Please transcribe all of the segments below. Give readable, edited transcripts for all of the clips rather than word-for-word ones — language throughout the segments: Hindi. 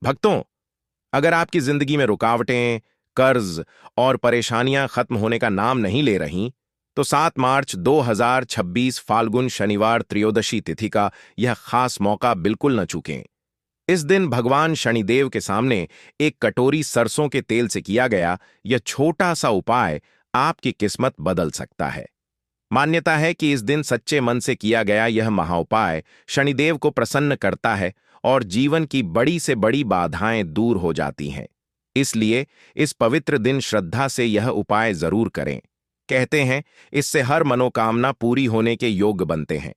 भक्तों, अगर आपकी जिंदगी में रुकावटें, कर्ज और परेशानियां खत्म होने का नाम नहीं ले रही, तो 7 मार्च 2026 फाल्गुन शनिवार त्रयोदशी तिथि का यह खास मौका बिल्कुल न चूकें। इस दिन भगवान शनिदेव के सामने एक कटोरी सरसों के तेल से किया गया यह छोटा सा उपाय आपकी किस्मत बदल सकता है। मान्यता है कि इस दिन सच्चे मन से किया गया यह महाउपाय शनिदेव को प्रसन्न करता है और जीवन की बड़ी से बड़ी बाधाएं दूर हो जाती हैं। इसलिए इस पवित्र दिन श्रद्धा से यह उपाय जरूर करें। कहते हैं इससे हर मनोकामना पूरी होने के योग्य बनते हैं।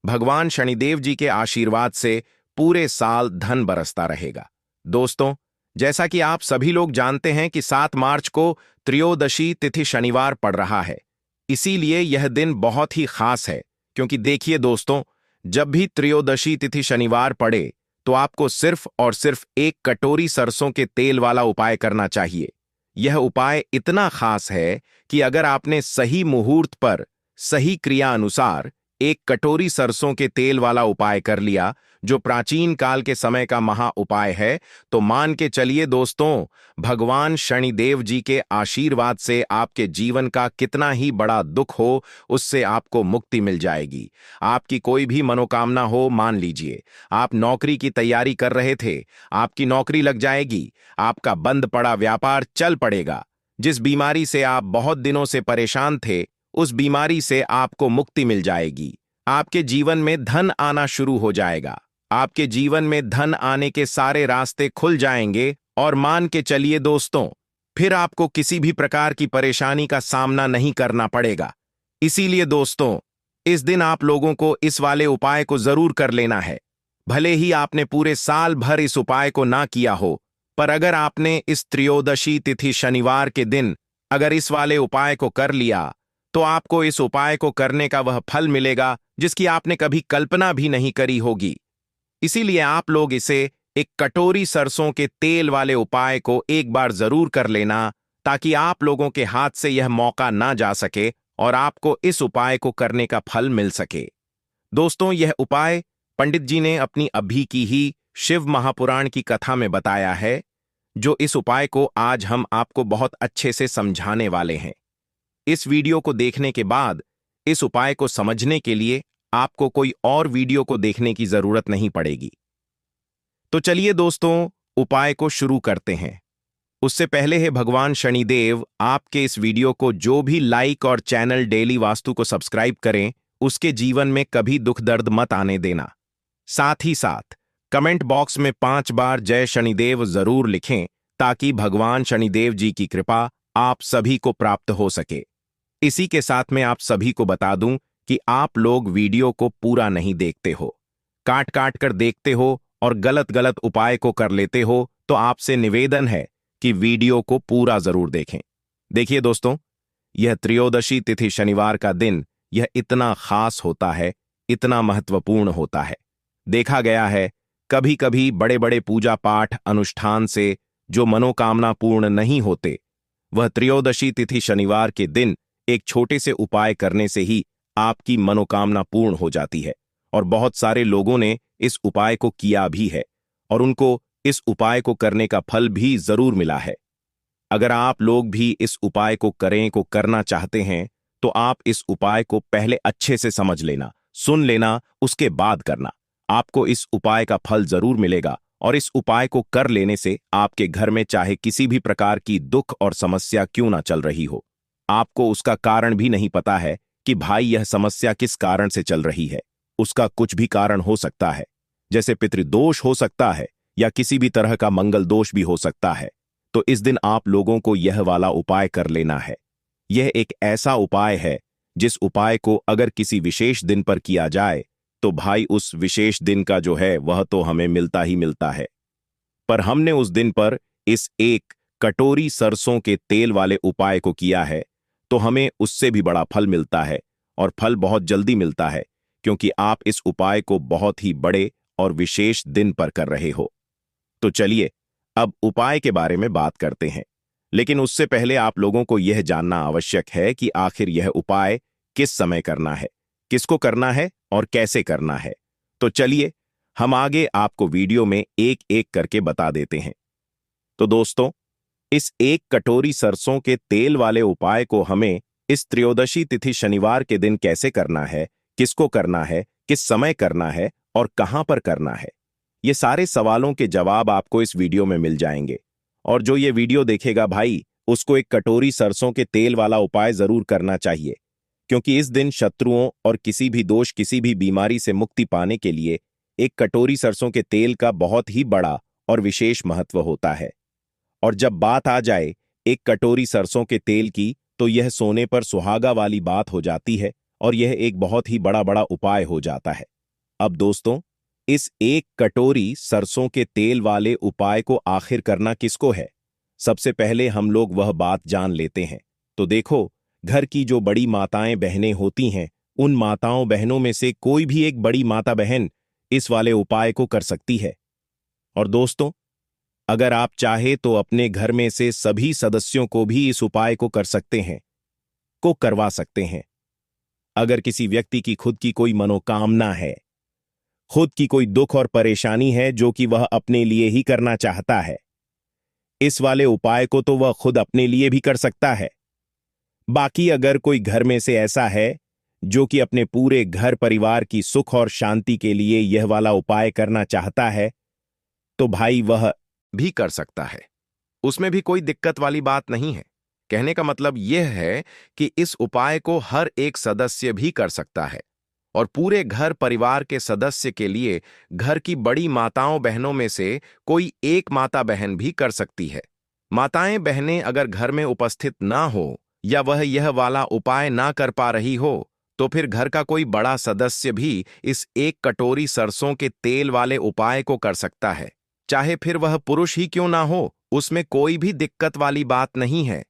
भगवान शनिदेव जी के आशीर्वाद से पूरे साल धन बरसता रहेगा। दोस्तों, जैसा कि आप सभी लोग जानते हैं कि 7 मार्च को त्रयोदशी तिथि शनिवार पड़ रहा है। इसीलिए यह दिन बहुत ही खास है, क्योंकि देखिए दोस्तों, जब भी त्रयोदशी तिथि शनिवार पड़े तो आपको सिर्फ और सिर्फ एक कटोरी सरसों के तेल वाला उपाय करना चाहिए। यह उपाय इतना खास है कि अगर आपने सही मुहूर्त पर सही क्रिया अनुसार एक कटोरी सरसों के तेल वाला उपाय कर लिया, जो प्राचीन काल के समय का महा उपाय है, तो मान के चलिए दोस्तों, भगवान शनिदेव जी के आशीर्वाद से आपके जीवन का कितना ही बड़ा दुख हो, उससे आपको मुक्ति मिल जाएगी। आपकी कोई भी मनोकामना हो, मान लीजिए आप नौकरी की तैयारी कर रहे थे, आपकी नौकरी लग जाएगी। आपका बंद पड़ा व्यापार चल पड़ेगा। जिस बीमारी से आप बहुत दिनों से परेशान थे, उस बीमारी से आपको मुक्ति मिल जाएगी। आपके जीवन में धन आना शुरू हो जाएगा। आपके जीवन में धन आने के सारे रास्ते खुल जाएंगे और मान के चलिए दोस्तों, फिर आपको किसी भी प्रकार की परेशानी का सामना नहीं करना पड़ेगा। इसीलिए दोस्तों, इस दिन आप लोगों को इस वाले उपाय को जरूर कर लेना है। भले ही आपने पूरे साल भर इस उपाय को ना किया हो, पर अगर आपने इस त्रयोदशी तिथि शनिवार के दिन अगर इस वाले उपाय को कर लिया, तो आपको इस उपाय को करने का वह फल मिलेगा जिसकी आपने कभी कल्पना भी नहीं करी होगी। इसीलिए आप लोग इसे एक कटोरी सरसों के तेल वाले उपाय को एक बार जरूर कर लेना, ताकि आप लोगों के हाथ से यह मौका ना जा सके और आपको इस उपाय को करने का फल मिल सके। दोस्तों, यह उपाय पंडित जी ने अपनी अभी की ही शिव महापुराण की कथा में बताया है, जो इस उपाय को आज हम आपको बहुत अच्छे से समझाने वाले हैं। इस वीडियो को देखने के बाद इस उपाय को समझने के लिए आपको कोई और वीडियो को देखने की जरूरत नहीं पड़ेगी। तो चलिए दोस्तों, उपाय को शुरू करते हैं। उससे पहले है भगवान शनिदेव आपके इस वीडियो को जो भी लाइक और चैनल डेली वास्तु को सब्सक्राइब करें, उसके जीवन में कभी दुख दर्द मत आने देना। साथ ही साथ कमेंट बॉक्स में 5 बार जय शनिदेव जरूर लिखें, ताकि भगवान शनिदेव जी की कृपा आप सभी को प्राप्त हो सके। इसी के साथ में आप सभी को बता दूं कि आप लोग वीडियो को पूरा नहीं देखते हो, काट काट कर देखते हो और गलत गलत उपाय को कर लेते हो, तो आपसे निवेदन है कि वीडियो को पूरा जरूर देखें। देखिए दोस्तों, यह त्रयोदशी तिथि शनिवार का दिन यह इतना खास होता है, इतना महत्वपूर्ण होता है। देखा गया है कभी कभी बड़े बड़े पूजा पाठ अनुष्ठान से जो मनोकामना पूर्ण नहीं होते, वह त्रयोदशी तिथि शनिवार के दिन एक छोटे से उपाय करने से ही आपकी मनोकामना पूर्ण हो जाती है। और बहुत सारे लोगों ने इस उपाय को किया भी है और उनको इस उपाय को करने का फल भी जरूर मिला है। अगर आप लोग भी इस उपाय को करना चाहते हैं, तो आप इस उपाय को पहले अच्छे से समझ लेना, सुन लेना, उसके बाद करना। आपको इस उपाय का फल जरूर मिलेगा और इस उपाय को कर लेने से आपके घर में चाहे किसी भी प्रकार की दुख और समस्या क्यों ना चल रही हो, आपको उसका कारण भी नहीं पता है कि भाई यह समस्या किस कारण से चल रही है। उसका कुछ भी कारण हो सकता है, जैसे पितृदोष हो सकता है या किसी भी तरह का मंगल दोष भी हो सकता है। तो इस दिन आप लोगों को यह वाला उपाय कर लेना है। यह एक ऐसा उपाय है जिस उपाय को अगर किसी विशेष दिन पर किया जाए, तो भाई उस विशेष दिन का जो है वह तो हमें मिलता ही मिलता है। पर हमने उस दिन पर इस एक कटोरी सरसों के तेल वाले उपाय को किया है, तो हमें उससे भी बड़ा फल मिलता है और फल बहुत जल्दी मिलता है, क्योंकि आप इस उपाय को बहुत ही बड़े और विशेष दिन पर कर रहे हो। तो चलिए अब उपाय के बारे में बात करते हैं, लेकिन उससे पहले आप लोगों को यह जानना आवश्यक है कि आखिर यह उपाय किस समय करना है, किसको करना है और कैसे करना है। तो चलिए हम आगे आपको वीडियो में एक एक करके बता देते हैं। तो दोस्तों, इस एक कटोरी सरसों के तेल वाले उपाय को हमें इस त्रयोदशी तिथि शनिवार के दिन कैसे करना है, किसको करना है, किस समय करना है और कहां पर करना है, ये सारे सवालों के जवाब आपको इस वीडियो में मिल जाएंगे। और जो ये वीडियो देखेगा भाई, उसको एक कटोरी सरसों के तेल वाला उपाय जरूर करना चाहिए, क्योंकि इस दिन शत्रुओं और किसी भी दोष, किसी भी बीमारी से मुक्ति पाने के लिए एक कटोरी सरसों के तेल का बहुत ही बड़ा और विशेष महत्व होता है। और जब बात आ जाए एक कटोरी सरसों के तेल की, तो यह सोने पर सुहागा वाली बात हो जाती है और यह एक बहुत ही बड़ा बड़ा उपाय हो जाता है। अब दोस्तों, इस एक कटोरी सरसों के तेल वाले उपाय को आखिर करना किसको है, सबसे पहले हम लोग वह बात जान लेते हैं। तो देखो, घर की जो बड़ी माताएं बहनें होती हैं, उन माताओं बहनों में से कोई भी एक बड़ी माता बहन इस वाले उपाय को कर सकती है। और दोस्तों, अगर आप चाहे तो अपने घर में से सभी सदस्यों को भी इस उपाय को कर सकते हैं, को करवा सकते हैं। अगर किसी व्यक्ति की खुद की कोई मनोकामना है, खुद की कोई दुख और परेशानी है जो कि वह अपने लिए ही करना चाहता है, इस वाले उपाय को तो वह खुद अपने लिए भी कर सकता है। बाकी अगर कोई घर में से ऐसा है जो कि अपने पूरे घर परिवार की सुख और शांति के लिए यह वाला उपाय करना चाहता है, तो भाई वह भी कर सकता है। उसमें भी कोई दिक्कत वाली बात नहीं है। कहने का मतलब यह है कि इस उपाय को हर एक सदस्य भी कर सकता है और पूरे घर परिवार के सदस्य के लिए घर की बड़ी माताओं बहनों में से कोई एक माता बहन भी कर सकती है। माताएं बहनें अगर घर में उपस्थित ना हो या वह यह वाला उपाय ना कर पा रही हो, तो फिर घर का कोई बड़ा सदस्य भी इस एक कटोरी सरसों के तेल वाले उपाय को कर सकता है। चाहे फिर वह पुरुष ही क्यों ना हो, उसमें कोई भी दिक्कत वाली बात नहीं है।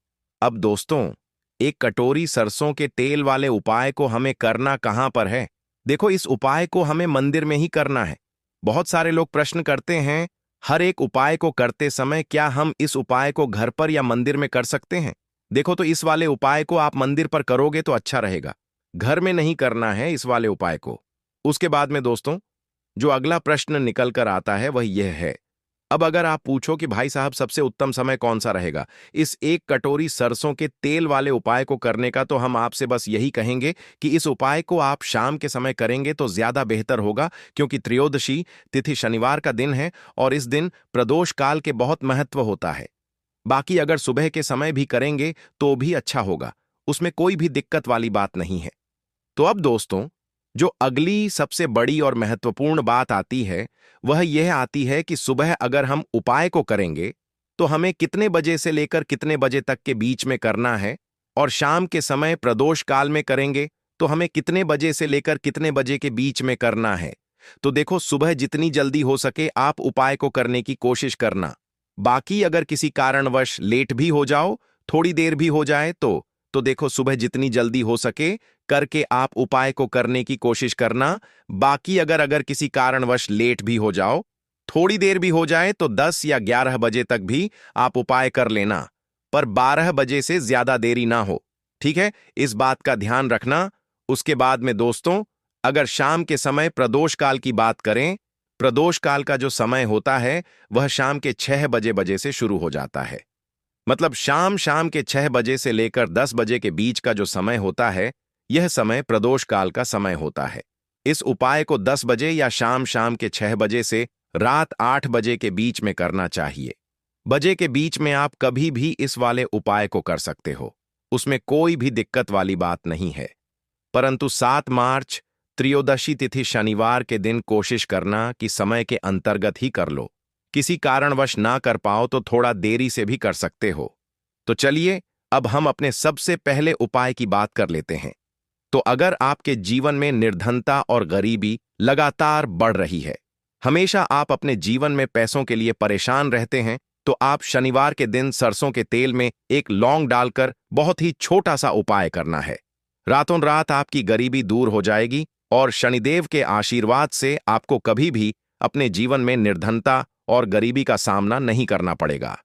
अब दोस्तों, एक कटोरी सरसों के तेल वाले उपाय को हमें करना कहां पर है? देखो, इस उपाय को हमें मंदिर में ही करना है। बहुत सारे लोग प्रश्न करते हैं, हर एक उपाय को करते समय क्या हम इस उपाय को घर पर या मंदिर में कर सकते हैं? देखो, तो इस वाले उपाय को आप मंदिर पर करोगे तो अच्छा रहेगा, घर में नहीं करना है इस वाले उपाय को। उसके बाद में दोस्तों, जो अगला प्रश्न निकल कर आता है वह यह है, अब अगर आप पूछो कि भाई साहब सबसे उत्तम समय कौन सा रहेगा इस एक कटोरी सरसों के तेल वाले उपाय को करने का, तो हम आपसे बस यही कहेंगे कि इस उपाय को आप शाम के समय करेंगे तो ज्यादा बेहतर होगा, क्योंकि त्रयोदशी तिथि शनिवार का दिन है और इस दिन प्रदोष काल के बहुत महत्व होता है। बाकी अगर सुबह के समय भी करेंगे तो भी अच्छा होगा, उसमें कोई भी दिक्कत वाली बात नहीं है। तो अब दोस्तों, जो अगली सबसे बड़ी और महत्वपूर्ण बात आती है वह यह आती है कि सुबह अगर हम उपाय को करेंगे तो हमें कितने बजे से लेकर कितने बजे तक के बीच में करना है, और शाम के समय प्रदोष काल में करेंगे तो हमें कितने बजे से लेकर कितने बजे के बीच में करना है। तो देखो, सुबह जितनी जल्दी हो सके आप उपाय को करने की कोशिश करना। बाकी अगर किसी कारणवश लेट भी हो जाओ, थोड़ी देर भी हो जाए तो देखो, सुबह जितनी जल्दी हो सके करके आप उपाय को करने की कोशिश करना। बाकी अगर किसी कारणवश लेट भी हो जाओ, थोड़ी देर भी हो जाए, तो 10 या 11 बजे तक भी आप उपाय कर लेना, पर 12 बजे से ज्यादा देरी ना हो। ठीक है, इस बात का ध्यान रखना। उसके बाद में दोस्तों, अगर शाम के समय प्रदोष काल की बात करें, प्रदोष काल का जो समय होता है वह शाम के 6 बजे से शुरू हो जाता है। मतलब शाम के 6 बजे से लेकर 10 बजे के बीच का जो समय होता है, यह समय प्रदोष काल का समय होता है। इस उपाय को 10 बजे या शाम के 6 बजे से रात 8 बजे के बीच में करना चाहिए। बजे के बीच में आप कभी भी इस वाले उपाय को कर सकते हो, उसमें कोई भी दिक्कत वाली बात नहीं है। परंतु 7 मार्च त्रयोदशी तिथि शनिवार के दिन कोशिश करना कि समय के अंतर्गत ही कर लो। किसी कारणवश ना कर पाओ तो थोड़ा देरी से भी कर सकते हो। तो चलिए, अब हम अपने सबसे पहले उपाय की बात कर लेते हैं। तो अगर आपके जीवन में निर्धनता और गरीबी लगातार बढ़ रही है, हमेशा आप अपने जीवन में पैसों के लिए परेशान रहते हैं, तो आप शनिवार के दिन सरसों के तेल में एक लौंग डालकर बहुत ही छोटा सा उपाय करना है। रातों रात आपकी गरीबी दूर हो जाएगी और शनिदेव के आशीर्वाद से आपको कभी भी अपने जीवन में निर्धनता और गरीबी का सामना नहीं करना पड़ेगा।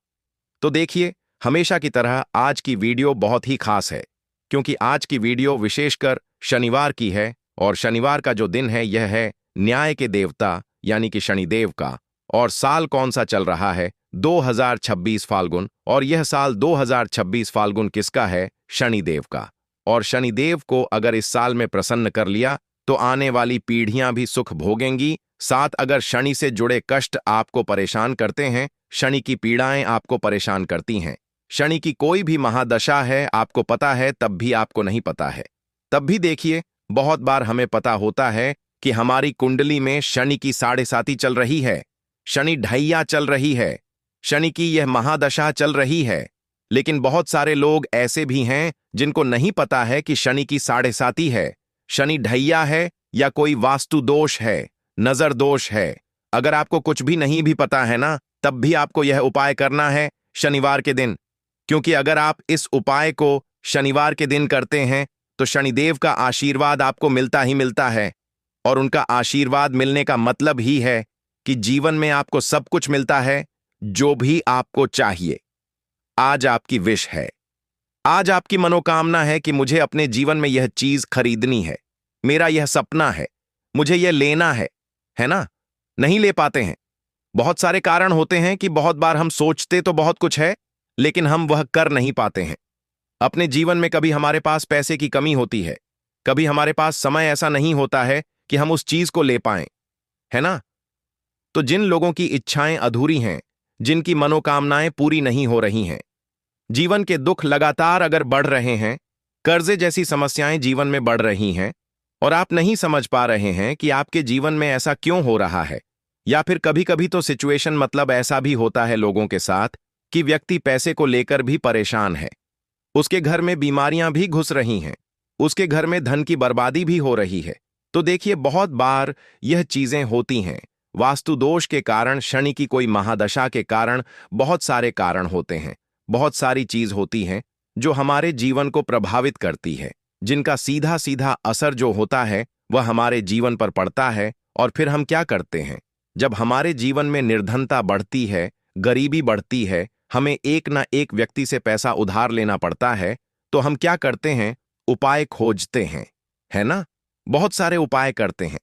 तो देखिए, हमेशा की तरह आज की वीडियो बहुत ही खास है, क्योंकि आज की वीडियो विशेषकर शनिवार की है और शनिवार का जो दिन है यह है न्याय के देवता यानी कि शनिदेव का। और साल कौन सा चल रहा है? 2026 फाल्गुन। और यह साल 2026 फाल्गुन किसका है? शनिदेव का। और शनिदेव को अगर इस साल में प्रसन्न कर लिया तो आने वाली पीढ़ियां भी सुख भोगेंगी। साथ अगर शनि से जुड़े कष्ट आपको परेशान करते हैं, शनि की पीड़ाएं आपको परेशान करती हैं, शनि की कोई भी महादशा है, आपको पता है तब भी आपको नहीं पता है, तब भी देखिए, बहुत बार हमें पता होता है कि हमारी कुंडली में शनि की साढ़े साती चल रही है, शनि ढैया चल रही है, शनि की यह महादशा चल रही है। लेकिन बहुत सारे लोग ऐसे भी हैं जिनको नहीं पता है कि शनि की साढ़े साती है, शनि ढैया है या कोई वास्तु दोष है, नजर दोष है। अगर आपको कुछ भी नहीं भी पता है ना, तब भी आपको यह उपाय करना है शनिवार के दिन, क्योंकि अगर आप इस उपाय को शनिवार के दिन करते हैं तो शनिदेव का आशीर्वाद आपको मिलता ही मिलता है। और उनका आशीर्वाद मिलने का मतलब ही है कि जीवन में आपको सब कुछ मिलता है जो भी आपको चाहिए। आज आपकी विश है, आज आपकी मनोकामना है कि मुझे अपने जीवन में यह चीज खरीदनी है, मेरा यह सपना है, मुझे यह लेना है ना? नहीं ले पाते हैं। बहुत सारे कारण होते हैं कि बहुत बार हम सोचते तो बहुत कुछ है लेकिन हम वह कर नहीं पाते हैं। अपने जीवन में कभी हमारे पास पैसे की कमी होती है, कभी हमारे पास समय ऐसा नहीं होता है कि हम उस चीज को ले पाएं, है ना? तो जिन लोगों की इच्छाएं अधूरी हैं, जिनकी मनोकामनाएं पूरी नहीं हो रही हैं, जीवन के दुख लगातार अगर बढ़ रहे हैं, कर्जे जैसी समस्याएं जीवन में बढ़ रही हैं और आप नहीं समझ पा रहे हैं कि आपके जीवन में ऐसा क्यों हो रहा है, या फिर कभी कभी तो सिचुएशन मतलब ऐसा भी होता है लोगों के साथ कि व्यक्ति पैसे को लेकर भी परेशान है, उसके घर में बीमारियां भी घुस रही हैं, उसके घर में धन की बर्बादी भी हो रही है। तो देखिए, बहुत बार यह चीजें होती हैं वास्तु दोष के कारण, शनि की कोई महादशा के कारण, बहुत सारे कारण होते हैं, बहुत सारी चीज होती हैं जो हमारे जीवन को प्रभावित करती है, जिनका सीधा सीधा असर जो होता है वह हमारे जीवन पर पड़ता है। और फिर हम क्या करते हैं, जब हमारे जीवन में निर्धनता बढ़ती है, गरीबी बढ़ती है, हमें एक ना एक व्यक्ति से पैसा उधार लेना पड़ता है, तो हम क्या करते हैं? उपाय खोजते हैं, है ना? बहुत सारे उपाय करते हैं।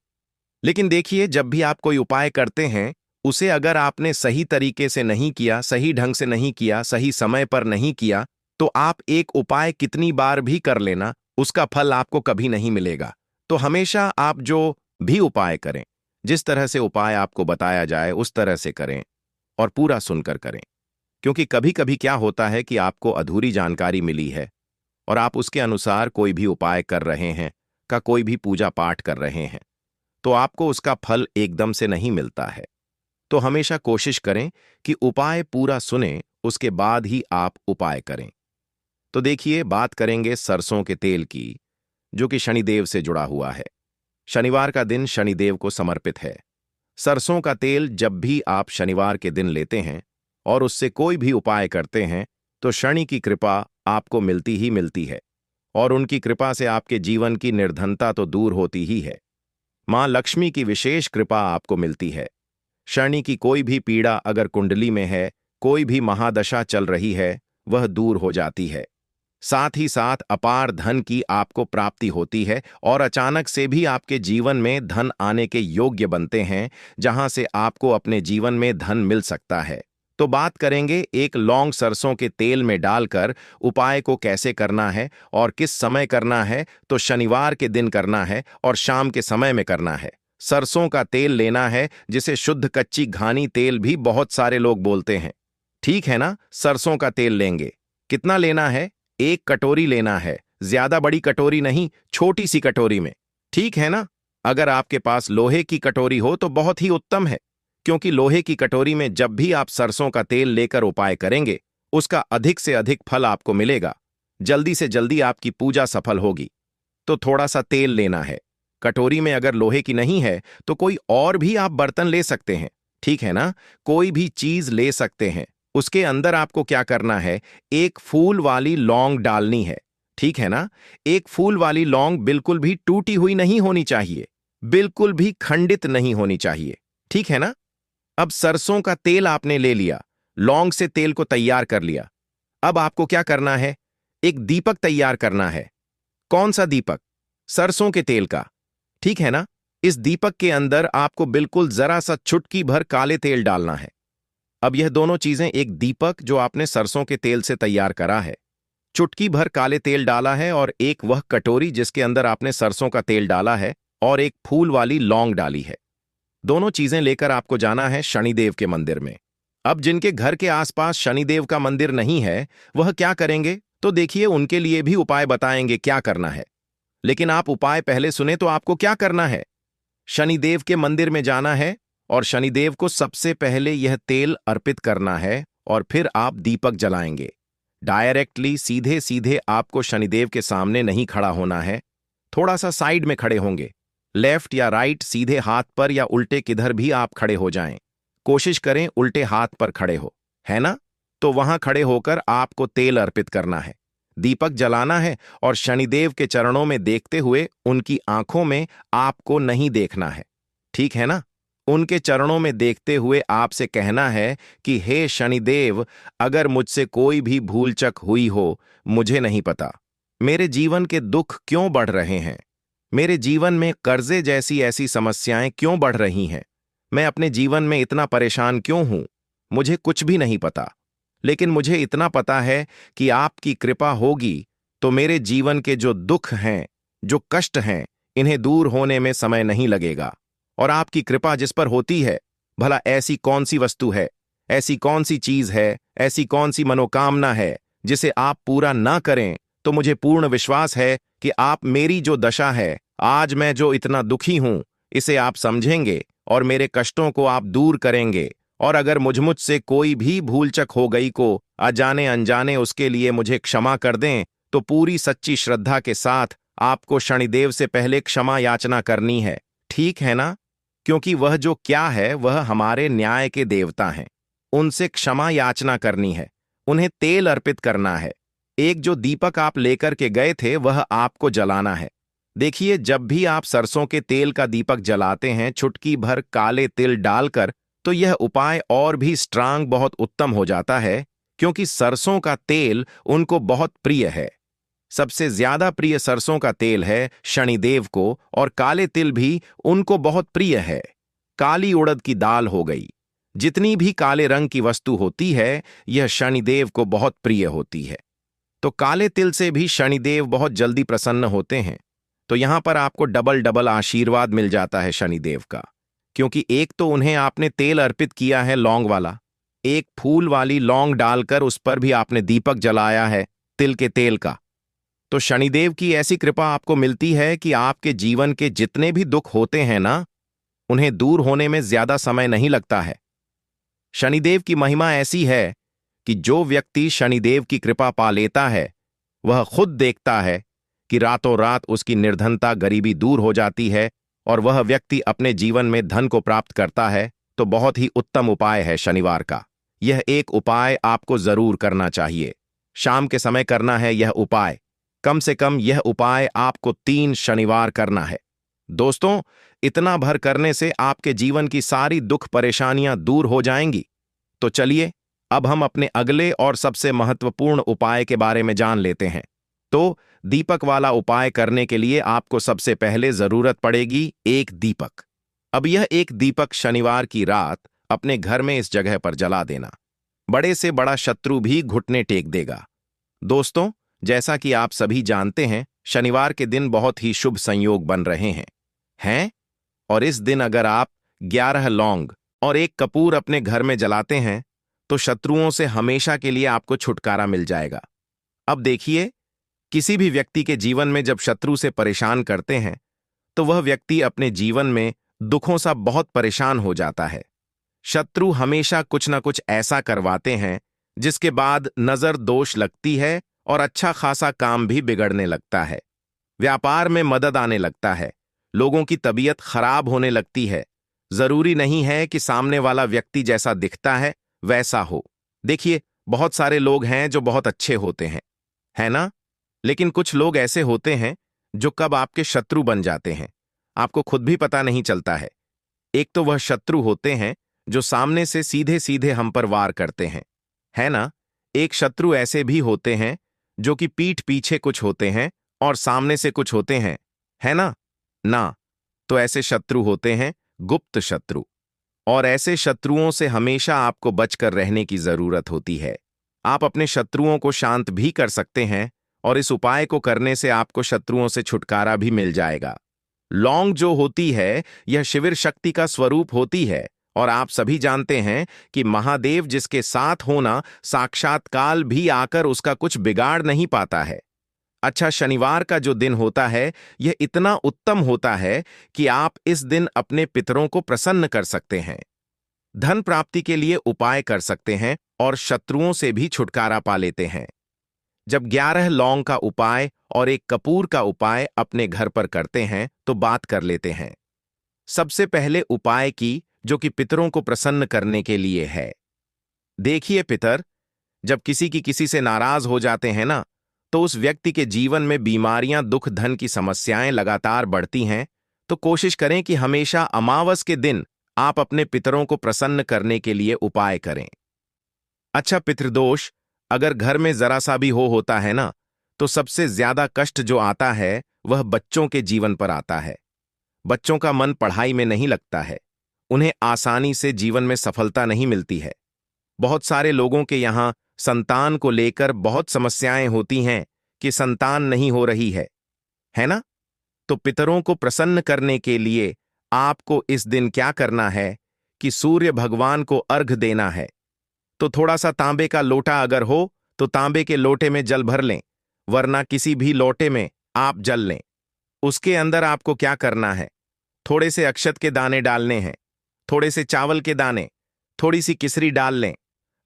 लेकिन देखिए, जब भी आप कोई उपाय करते हैं, उसे अगर आपने सही तरीके से नहीं किया, सही ढंग से नहीं किया, सही समय पर नहीं किया, तो आप एक उपाय कितनी बार भी कर लेना, उसका फल आपको कभी नहीं मिलेगा। तो हमेशा आप जो भी उपाय करें, जिस तरह से उपाय आपको बताया जाए उस तरह से करें और पूरा सुनकर करें। क्योंकि कभी कभी क्या होता है कि आपको अधूरी जानकारी मिली है और आप उसके अनुसार कोई भी उपाय कर रहे हैं, का कोई भी पूजा पाठ कर रहे हैं, तो आपको उसका फल एकदम से नहीं मिलता है। तो हमेशा कोशिश करें कि उपाय पूरा सुने, उसके बाद ही आप उपाय करें। तो देखिए, बात करेंगे सरसों के तेल की, जो कि शनिदेव से जुड़ा हुआ है। शनिवार का दिन शनिदेव को समर्पित है। सरसों का तेल जब भी आप शनिवार के दिन लेते हैं और उससे कोई भी उपाय करते हैं, तो शनि की कृपा आपको मिलती ही मिलती है और उनकी कृपा से आपके जीवन की निर्धनता तो दूर होती ही है। मां लक्ष्मी की विशेष कृपा आपको मिलती है। शनि की कोई भी पीड़ा अगर कुंडली में है, कोई भी महादशा चल रही है, वह दूर हो जाती है। साथ ही साथ अपार धन की आपको प्राप्ति होती है और अचानक से भी आपके जीवन में धन आने के योग्य बनते हैं, जहां से आपको अपने जीवन में धन मिल सकता है। तो बात करेंगे एक लौंग सरसों के तेल में डालकर उपाय को कैसे करना है और किस समय करना है। तो शनिवार के दिन करना है और शाम के समय में करना है। सरसों का तेल लेना है, जिसे शुद्ध कच्ची घानी तेल भी बहुत सारे लोग बोलते हैं, ठीक है ना? सरसों का तेल लेंगे। कितना लेना है? 1 कटोरी लेना है, ज्यादा बड़ी कटोरी नहीं, छोटी सी कटोरी में, ठीक है ना? अगर आपके पास लोहे की कटोरी हो तो बहुत ही उत्तम है, क्योंकि लोहे की कटोरी में जब भी आप सरसों का तेल लेकर उपाय करेंगे, उसका अधिक से अधिक फल आपको मिलेगा, जल्दी से जल्दी आपकी पूजा सफल होगी। तो थोड़ा सा तेल लेना है। कटोरी में अगर लोहे की नहीं है तो कोई और भी आप बर्तन ले सकते हैं, ठीक है ना? कोई भी चीज ले सकते हैं। उसके अंदर आपको क्या करना है? 1 फूल वाली लौंग डालनी है, ठीक है ना? 1 फूल वाली लौंग बिल्कुल भी टूटी हुई नहीं होनी चाहिए, बिल्कुल भी खंडित नहीं होनी चाहिए, ठीक है ना? अब सरसों का तेल आपने ले लिया, लौंग से तेल को तैयार कर लिया। अब आपको क्या करना है? एक दीपक तैयार करना है। कौन सा दीपक? सरसों के तेल का, ठीक है ना? इस दीपक के अंदर आपको बिल्कुल जरा सा चुटकी भर काले तेल डालना है। अब यह दोनों चीजें, एक दीपक जो आपने सरसों के तेल से तैयार करा है, चुटकी भर काले तेल डाला है, और एक वह कटोरी जिसके अंदर आपने सरसों का तेल डाला है और एक फूल वाली लौंग डाली है। दोनों चीजें लेकर आपको जाना है शनिदेव के मंदिर में। अब जिनके घर के आसपास शनिदेव का मंदिर नहीं है, वह क्या करेंगे, तो देखिए उनके लिए भी उपाय बताएंगे क्या करना है। लेकिन आप उपाय पहले सुने तो आपको क्या करना है। शनिदेव के मंदिर में जाना है और शनिदेव को सबसे पहले यह तेल अर्पित करना है, और फिर आप दीपक जलाएंगे। डायरेक्टली सीधे सीधे आपको शनिदेव के सामने नहीं खड़ा होना है, थोड़ा सा साइड में खड़े होंगे। लेफ्ट या राइट, सीधे हाथ पर या उल्टे किधर भी आप खड़े हो जाएं। कोशिश करें उल्टे हाथ पर खड़े हो, है ना। तो वहां खड़े होकर आपको तेल अर्पित करना है, दीपक जलाना है, और शनिदेव के चरणों में देखते हुए उनकी आंखों में आपको नहीं देखना है, ठीक है ना। उनके चरणों में देखते हुए आपसे कहना है कि हे शनिदेव, अगर मुझसे कोई भी भूल चक हुई हो, मुझे नहीं पता। मेरे जीवन के दुख क्यों बढ़ रहे हैं, मेरे जीवन में कर्जे जैसी ऐसी समस्याएं क्यों बढ़ रही हैं, मैं अपने जीवन में इतना परेशान क्यों हूं, मुझे कुछ भी नहीं पता। लेकिन मुझे इतना पता है कि आपकी कृपा होगी तो मेरे जीवन के जो दुख हैं, जो कष्ट हैं, इन्हें दूर होने में समय नहीं लगेगा। और आपकी कृपा जिस पर होती है, भला ऐसी कौन सी वस्तु है, ऐसी कौन सी चीज है, ऐसी कौन सी मनोकामना है जिसे आप पूरा ना करें। तो मुझे पूर्ण विश्वास है कि आप मेरी जो दशा है, आज मैं जो इतना दुखी हूं, इसे आप समझेंगे और मेरे कष्टों को आप दूर करेंगे। और अगर मुझसे कोई भी भूल चक हो गई को अजाने अनजाने, उसके लिए मुझे क्षमा कर दें। तो पूरी सच्ची श्रद्धा के साथ आपको शनिदेव से पहले क्षमा याचना करनी है, ठीक है ना। क्योंकि वह जो क्या है, वह हमारे न्याय के देवता हैं। उनसे क्षमा याचना करनी है, उन्हें तेल अर्पित करना है। एक जो दीपक आप लेकर के गए थे, वह आपको जलाना है। देखिए, जब भी आप सरसों के तेल का दीपक जलाते हैं चुटकी भर काले तिल डालकर, तो यह उपाय और भी स्ट्रांग, बहुत उत्तम हो जाता है। क्योंकि सरसों का तेल उनको बहुत प्रिय है, सबसे ज्यादा प्रिय सरसों का तेल है शनिदेव को, और काले तिल भी उनको बहुत प्रिय है। काली उड़द की दाल हो गई, जितनी भी काले रंग की वस्तु होती है, यह शनिदेव को बहुत प्रिय होती है। तो काले तिल से भी शनिदेव बहुत जल्दी प्रसन्न होते हैं। तो यहां पर आपको डबल डबल आशीर्वाद मिल जाता है शनिदेव का। क्योंकि एक तो उन्हें आपने तेल अर्पित किया है लौंग वाला, एक फूल वाली लौंग डालकर उस पर भी आपने दीपक जलाया है तिल के तेल का। तो शनिदेव की ऐसी कृपा आपको मिलती है कि आपके जीवन के जितने भी दुख होते हैं ना, उन्हें दूर होने में ज्यादा समय नहीं लगता है। शनिदेव की महिमा ऐसी है कि जो व्यक्ति शनिदेव की कृपा पा लेता है, वह खुद देखता है कि रातों रात उसकी निर्धनता, गरीबी दूर हो जाती है, और वह व्यक्ति अपने जीवन में धन को प्राप्त करता है। तो बहुत ही उत्तम उपाय है शनिवार का। यह एक उपाय आपको जरूर करना चाहिए, शाम के समय करना है यह उपाय। कम से कम यह उपाय आपको 3 शनिवार करना है। दोस्तों, इतना भर करने से आपके जीवन की सारी दुख परेशानियां दूर हो जाएंगी। तो चलिए, अब हम अपने अगले और सबसे महत्वपूर्ण उपाय के बारे में जान लेते हैं। तो दीपक वाला उपाय करने के लिए आपको सबसे पहले जरूरत पड़ेगी एक दीपक। अब यह एक दीपक शनिवार की रात अपने घर में इस जगह पर जला देना। बड़े से बड़ा शत्रु भी घुटने टेक देगा। दोस्तों, जैसा कि आप सभी जानते हैं, शनिवार के दिन बहुत ही शुभ संयोग बन रहे हैं। और इस दिन अगर आप 11 लौंग और एक कपूर अपने घर में जलाते हैं, तो शत्रुओं से हमेशा के लिए आपको छुटकारा मिल जाएगा। अब देखिए, किसी भी व्यक्ति के जीवन में जब शत्रु से परेशान करते हैं, तो वह व्यक्ति अपने जीवन में दुखों सा बहुत परेशान हो जाता है। शत्रु हमेशा कुछ ना कुछ ऐसा करवाते हैं जिसके बाद नजर दोष लगती है और अच्छा खासा काम भी बिगड़ने लगता है। व्यापार में मदद आने लगता है, लोगों की तबीयत खराब होने लगती है। जरूरी नहीं है कि सामने वाला व्यक्ति जैसा दिखता है वैसा हो। देखिए, बहुत सारे लोग हैं जो बहुत अच्छे होते हैं, है ना। लेकिन कुछ लोग ऐसे होते हैं जो कब आपके शत्रु बन जाते हैं, आपको खुद भी पता नहीं चलता है। एक तो वह शत्रु होते हैं जो सामने से सीधे सीधे हम पर वार करते हैं, है ना। एक शत्रु ऐसे भी होते हैं जो कि पीठ पीछे कुछ होते हैं और सामने से कुछ होते हैं, है ना। तो ऐसे शत्रु होते हैं गुप्त शत्रु। और ऐसे शत्रुओं से हमेशा आपको बचकर रहने की जरूरत होती है। आप अपने शत्रुओं को शांत भी कर सकते हैं और इस उपाय को करने से आपको शत्रुओं से छुटकारा भी मिल जाएगा। लौंग जो होती है यह शिविर शक्ति का स्वरूप होती है और आप सभी जानते हैं कि महादेव जिसके साथ होना साक्षात काल भी आकर उसका कुछ बिगाड़ नहीं पाता है। अच्छा, शनिवार का जो दिन होता है यह इतना उत्तम होता है कि आप इस दिन अपने पितरों को प्रसन्न कर सकते हैं, धन प्राप्ति के लिए उपाय कर सकते हैं और शत्रुओं से भी छुटकारा पा लेते हैं। जब 11 लौंग का उपाय और एक कपूर का उपाय अपने घर पर करते हैं तो बात कर लेते हैं। सबसे पहले उपाय की, जो कि पितरों को प्रसन्न करने के लिए है। देखिए पितर, जब किसी से नाराज हो जाते हैं ना, तो उस व्यक्ति के जीवन में बीमारियां, दुख, धन की समस्याएं लगातार बढ़ती हैं। तो कोशिश करें कि हमेशा अमावस के दिन आप अपने पितरों को प्रसन्न करने के लिए उपाय करें। अच्छा, पितृदोष अगर घर में जरा सा भी होता है ना, तो सबसे ज्यादा कष्ट जो आता है वह बच्चों के जीवन पर आता है। बच्चों का मन पढ़ाई में नहीं लगता है, उन्हें आसानी से जीवन में सफलता नहीं मिलती है। बहुत सारे लोगों के यहाँ संतान को लेकर बहुत समस्याएं होती हैं कि संतान नहीं हो रही है ना? तो पितरों को प्रसन्न करने के लिए आपको इस दिन क्या करना है कि सूर्य भगवान को अर्घ देना है। तो थोड़ा सा तांबे का लोटा अगर हो तो तांबे के लोटे में जल भर लें, वरना किसी भी लोटे में आप जल लें। उसके अंदर आपको क्या करना है, थोड़े से अक्षत के दाने डालने हैं, थोड़े से चावल के दाने, थोड़ी सी किसरी डाल लें।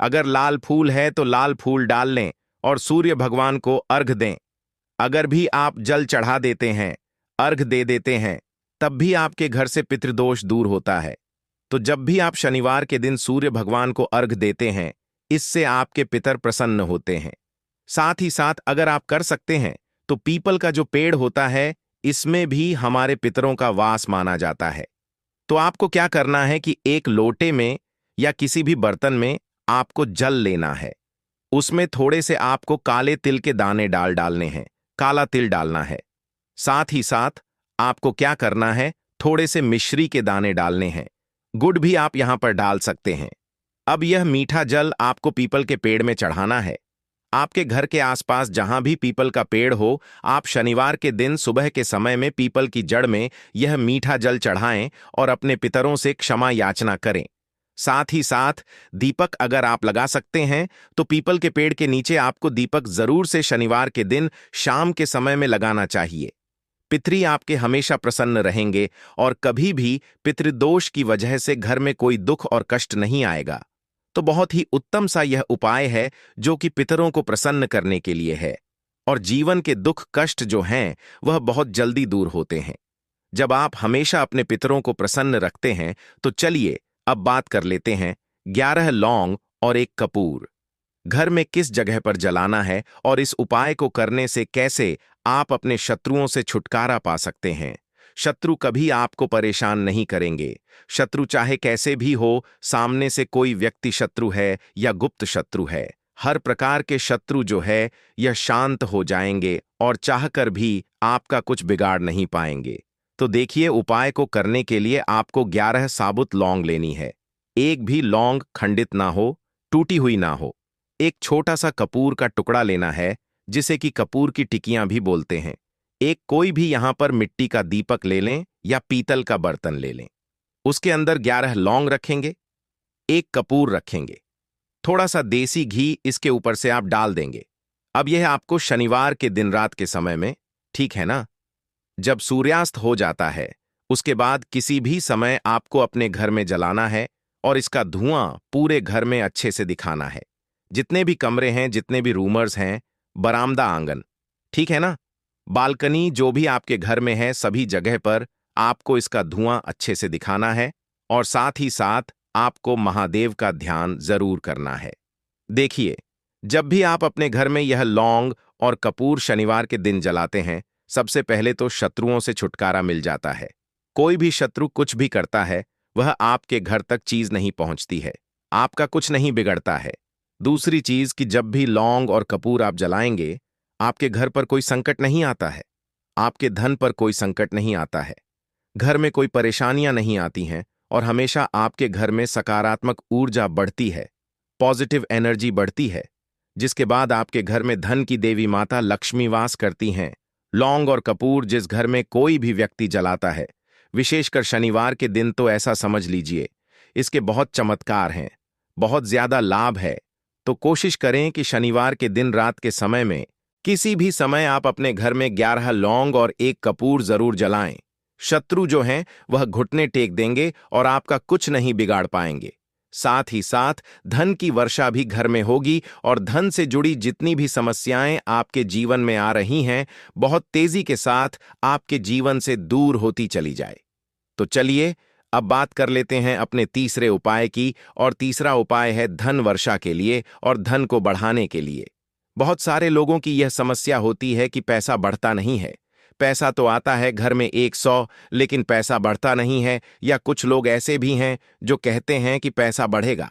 अगर लाल फूल है तो लाल फूल डाल लें और सूर्य भगवान को अर्घ दें। अगर भी आप जल चढ़ा देते हैं, अर्घ दे देते हैं, तब भी आपके घर से पितृदोष दूर होता है। तो जब भी आप शनिवार के दिन सूर्य भगवान को अर्घ देते हैं, इससे आपके पितर प्रसन्न होते हैं। साथ ही साथ अगर आप कर सकते हैं तो पीपल का जो पेड़ होता है, इसमें भी हमारे पितरों का वास माना जाता है। तो आपको क्या करना है कि एक लोटे में या किसी भी बर्तन में आपको जल लेना है। उसमें थोड़े से आपको काले तिल के दाने डालने हैं, काला तिल डालना है। साथ ही साथ आपको क्या करना है, थोड़े से मिश्री के दाने डालने हैं। गुड़ भी आप यहां पर डाल सकते हैं। अब यह मीठा जल आपको पीपल के पेड़ में चढ़ाना है। आपके घर के आसपास जहां भी पीपल का पेड़ हो, आप शनिवार के दिन सुबह के समय में पीपल की जड़ में यह मीठा जल चढ़ाएं और अपने पितरों से क्षमा याचना करें। साथ ही साथ दीपक अगर आप लगा सकते हैं तो पीपल के पेड़ के नीचे आपको दीपक जरूर से शनिवार के दिन शाम के समय में लगाना चाहिए। पितरी आपके हमेशा प्रसन्न रहेंगे और कभी भी पितृदोष की वजह से घर में कोई दुख और कष्ट नहीं आएगा। तो बहुत ही उत्तम सा यह उपाय है जो कि पितरों को प्रसन्न करने के लिए है, और जीवन के दुख कष्ट जो हैं वह बहुत जल्दी दूर होते हैं जब आप हमेशा अपने पितरों को प्रसन्न रखते हैं। तो चलिए अब बात कर लेते हैं 11 लौंग और एक कपूर घर में किस जगह पर जलाना है और इस उपाय को करने से कैसे आप अपने शत्रुओं से छुटकारा पा सकते हैं। शत्रु कभी आपको परेशान नहीं करेंगे। शत्रु चाहे कैसे भी हो, सामने से कोई व्यक्ति शत्रु है या गुप्त शत्रु है, हर प्रकार के शत्रु जो है यह शांत हो जाएंगे और चाहकर भी आपका कुछ बिगाड़ नहीं पाएंगे। तो देखिए, उपाय को करने के लिए आपको 11 साबुत लौंग लेनी है। एक भी लौंग खंडित ना हो, टूटी हुई ना हो। एक छोटा सा कपूर का टुकड़ा लेना है, जिसे कि कपूर की टिकियां भी बोलते हैं। एक कोई भी यहां पर मिट्टी का दीपक ले लें या पीतल का बर्तन ले लें। उसके अंदर 11 लौंग रखेंगे, एक कपूर रखेंगे, थोड़ा सा देसी घी इसके ऊपर से आप डाल देंगे। अब यह आपको शनिवार के दिन रात के समय में, ठीक है ना, जब सूर्यास्त हो जाता है, उसके बाद किसी भी समय आपको अपने घर में जलाना है और इसका धुआं पूरे घर में अच्छे से दिखाना है। जितने भी कमरे हैं, जितने भी रूमर्स हैं, बरामदा, आंगन, ठीक है ना, बालकनी, जो भी आपके घर में है, सभी जगह पर आपको इसका धुआं अच्छे से दिखाना है और साथ ही साथ आपको महादेव का ध्यान जरूर करना है। देखिए, जब भी आप अपने घर में यह लौंग और कपूर शनिवार के दिन जलाते हैं, सबसे पहले तो शत्रुओं से छुटकारा मिल जाता है। कोई भी शत्रु कुछ भी करता है, वह आपके घर तक चीज नहीं पहुंचती है, आपका कुछ नहीं बिगड़ता है। दूसरी चीज कि जब भी लौंग और कपूर आप जलाएंगे, आपके घर पर कोई संकट नहीं आता है, आपके धन पर कोई संकट नहीं आता है। घर में कोई परेशानियां नहीं आती हैं और हमेशा आपके घर में सकारात्मक ऊर्जा बढ़ती है, पॉजिटिव एनर्जी बढ़ती है, जिसके बाद आपके घर में धन की देवी माता लक्ष्मी वास करती हैं। लौंग और कपूर जिस घर में कोई भी व्यक्ति जलाता है, विशेषकर शनिवार के दिन, तो ऐसा समझ लीजिए इसके बहुत चमत्कार हैं, बहुत ज्यादा लाभ है। तो कोशिश करें कि शनिवार के दिन रात के समय में किसी भी समय आप अपने घर में 11 लौंग और 1 कपूर जरूर जलाएं। शत्रु जो हैं वह घुटने टेक देंगे और आपका कुछ नहीं बिगाड़ पाएंगे। साथ ही साथ धन की वर्षा भी घर में होगी और धन से जुड़ी जितनी भी समस्याएं आपके जीवन में आ रही हैं, बहुत तेजी के साथ आपके जीवन से दूर होती चली जाए। तो चलिए अब बात कर लेते हैं अपने तीसरे उपाय की, और तीसरा उपाय है धन वर्षा के लिए और धन को बढ़ाने के लिए। बहुत सारे लोगों की यह समस्या होती है कि पैसा बढ़ता नहीं है। पैसा तो आता है घर में 100, लेकिन पैसा बढ़ता नहीं है। या कुछ लोग ऐसे भी हैं जो कहते हैं कि पैसा बढ़ेगा।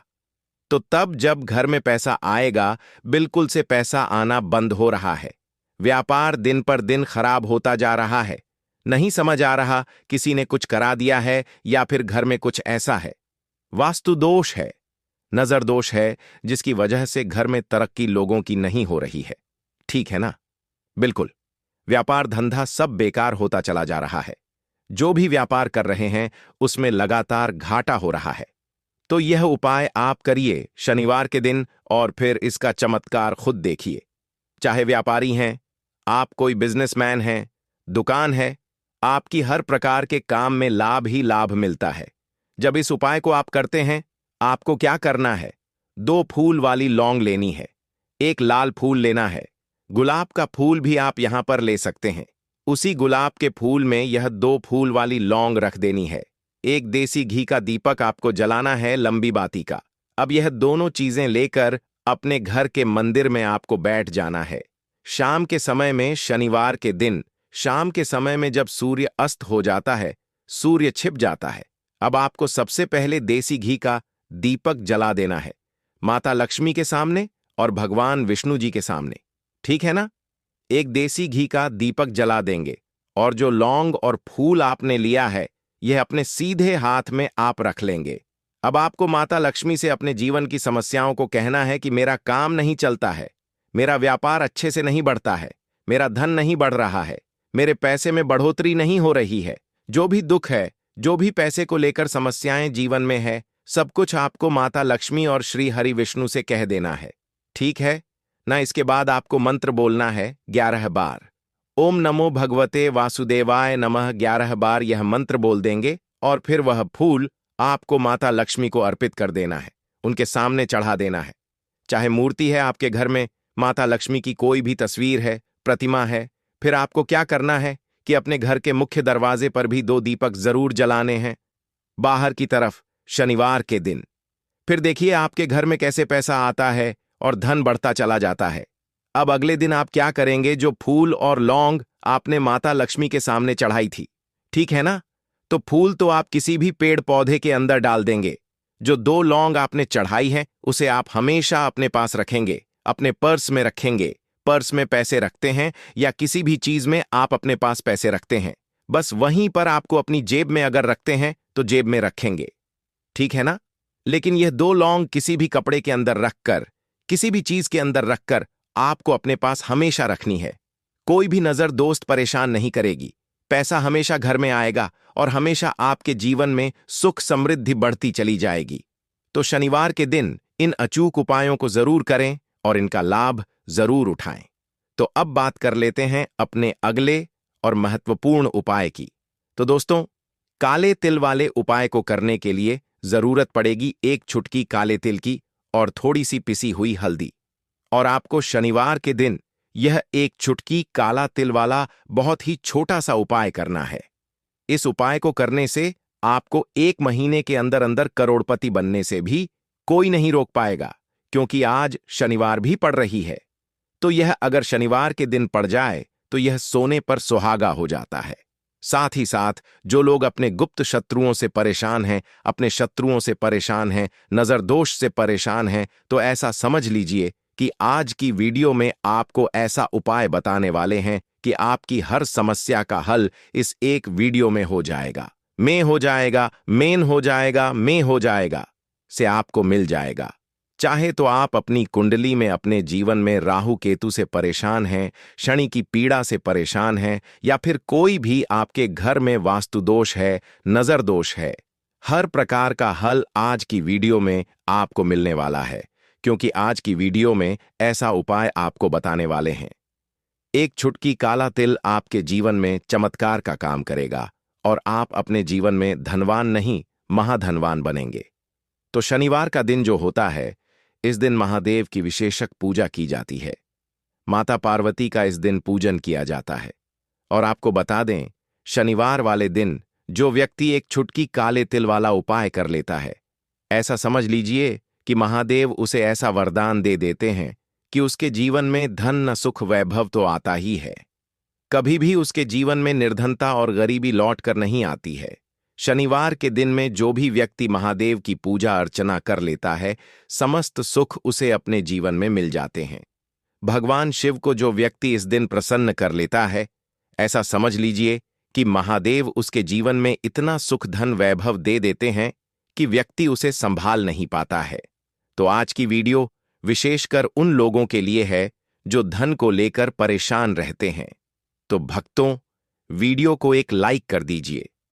तो तब जब घर में पैसा आएगा, बिल्कुल से पैसा आना बंद हो रहा है। व्यापार दिन पर दिन खराब होता जा रहा है। नहीं समझ आ रहा, किसी ने कुछ करा दिया है या फिर घर में कुछ ऐसा है। वास्तु दोष है, नजर दोष है, जिसकी वजह से घर में तरक्की लोगों की नहीं हो रही है। ठीक है ना? बिल्कुल। व्यापार धंधा सब बेकार होता चला जा रहा है। जो भी व्यापार कर रहे हैं उसमें लगातार घाटा हो रहा है। तो यह उपाय आप करिए शनिवार के दिन और फिर इसका चमत्कार खुद देखिए। चाहे व्यापारी हैं, आप कोई बिजनेसमैन हैं, दुकान है, आपकी हर प्रकार के काम में लाभ ही लाभ मिलता है। जब इस उपाय को आप करते हैं, आपको क्या करना है? 2 फूल वाली लौंग लेनी है, 1 लाल फूल लेना है, गुलाब का फूल भी आप यहां पर ले सकते हैं। उसी गुलाब के फूल में यह 2 फूल वाली लौंग रख देनी है। 1 देसी घी का दीपक आपको जलाना है, लंबी बाती का। अब यह दोनों चीजें लेकर अपने घर के मंदिर में आपको बैठ जाना है। शाम के समय में, शनिवार के दिन शाम के समय में जब सूर्य अस्त हो जाता है, सूर्य छिप जाता है, अब आपको सबसे पहले देसी घी का दीपक जला देना है, माता लक्ष्मी के सामने और भगवान विष्णु जी के सामने। ठीक है ना? 1 देसी घी का दीपक जला देंगे और जो लौंग और फूल आपने लिया है, यह अपने सीधे हाथ में आप रख लेंगे। अब आपको माता लक्ष्मी से अपने जीवन की समस्याओं को कहना है कि मेरा काम नहीं चलता है, मेरा व्यापार अच्छे से नहीं बढ़ता है, मेरा धन नहीं बढ़ रहा है, मेरे पैसे में बढ़ोतरी नहीं हो रही है। जो भी दुख है, जो भी पैसे को लेकर समस्याएं जीवन में है, सब कुछ आपको माता लक्ष्मी और श्री हरि विष्णु से कह देना है। ठीक है ना? इसके बाद आपको मंत्र बोलना है 11 बार। ओम नमो भगवते वासुदेवाय नमः 11 बार यह मंत्र बोल देंगे और फिर वह फूल आपको माता लक्ष्मी को अर्पित कर देना है, उनके सामने चढ़ा देना है। चाहे मूर्ति है आपके घर में, माता लक्ष्मी की कोई भी तस्वीर है, प्रतिमा है, फिर आपको क्या करना है कि अपने घर के मुख्य दरवाजे पर भी 2 दीपक जरूर जलाने हैं, बाहर की तरफ, शनिवार के दिन। फिर देखिए आपके घर में कैसे पैसा आता है और धन बढ़ता चला जाता है। अब अगले दिन आप क्या करेंगे? जो फूल और लौंग आपने माता लक्ष्मी के सामने चढ़ाई थी, ठीक है ना? तो फूल तो आप किसी भी पेड़ पौधे के अंदर डाल देंगे। जो 2 लौंग आपने चढ़ाई है, उसे आप हमेशा अपने पास रखेंगे, अपने पर्स में रखेंगे। पर्स में पैसे रखते हैं या किसी भी चीज में आप अपने पास पैसे रखते हैं, बस वहीं पर आपको अपनी जेब में अगर रखते हैं तो जेब में रखेंगे। ठीक है ना? लेकिन यह 2 लौंग किसी भी कपड़े के अंदर रखकर, किसी भी चीज के अंदर रखकर आपको अपने पास हमेशा रखनी है। कोई भी नजर दोस्त परेशान नहीं करेगी। पैसा हमेशा घर में आएगा और हमेशा आपके जीवन में सुख समृद्धि बढ़ती चली जाएगी। तो शनिवार के दिन इन अचूक उपायों को जरूर करें और इनका लाभ जरूर उठाएं। तो अब बात कर लेते हैं अपने अगले और महत्वपूर्ण उपाय की। तो दोस्तों, काले तिल वाले उपाय को करने के लिए जरूरत पड़ेगी 1 चुटकी काले तिल की और थोड़ी सी पिसी हुई हल्दी। और आपको शनिवार के दिन यह 1 चुटकी काला तिल वाला बहुत ही छोटा सा उपाय करना है। इस उपाय को करने से आपको 1 महीने के अंदर अंदर करोड़पति बनने से भी कोई नहीं रोक पाएगा, क्योंकि आज शनिवार भी पड़ रही है। तो यह अगर शनिवार के दिन पड़ जाए तो यह सोने पर सुहागा हो जाता है। साथ ही साथ जो लोग अपने गुप्त शत्रुओं से परेशान हैं, अपने शत्रुओं से परेशान हैं, नजर दोष से परेशान हैं, तो ऐसा समझ लीजिए कि आज की वीडियो में आपको ऐसा उपाय बताने वाले हैं कि आपकी हर समस्या का हल इस एक वीडियो में हो जाएगा। में हो जाएगा, मेन हो जाएगा, में हो जाएगा से आपको मिल जाएगा। चाहे तो आप अपनी कुंडली में अपने जीवन में राहु केतु से परेशान हैं, शनि की पीड़ा से परेशान हैं, या फिर कोई भी आपके घर में वास्तु दोष है, नजर दोष है, हर प्रकार का हल आज की वीडियो में आपको मिलने वाला है, क्योंकि आज की वीडियो में ऐसा उपाय आपको बताने वाले हैं। एक छुटकी काला तिल आपके जीवन में चमत्कार का काम करेगा और आप अपने जीवन में धनवान नहीं, महाधनवान बनेंगे। तो शनिवार का दिन जो होता है, इस दिन महादेव की विशेषक पूजा की जाती है। माता पार्वती का इस दिन पूजन किया जाता है। और आपको बता दें, शनिवार वाले दिन जो व्यक्ति एक छुटकी काले तिल वाला उपाय कर लेता है, ऐसा समझ लीजिए कि महादेव उसे ऐसा वरदान दे देते हैं कि उसके जीवन में धन न सुख वैभव तो आता ही है, कभी भी उसके जीवन में निर्धनता और गरीबी लौट कर नहीं आती है। शनिवार के दिन में जो भी व्यक्ति महादेव की पूजा अर्चना कर लेता है, समस्त सुख उसे अपने जीवन में मिल जाते हैं। भगवान शिव को जो व्यक्ति इस दिन प्रसन्न कर लेता है, ऐसा समझ लीजिए कि महादेव उसके जीवन में इतना सुख धन वैभव दे देते हैं कि व्यक्ति उसे संभाल नहीं पाता है। तो आज की वीडियो विशेषकर उन लोगों के लिए है जो धन को लेकर परेशान रहते हैं। तो भक्तों, वीडियो को एक लाइक कर दीजिए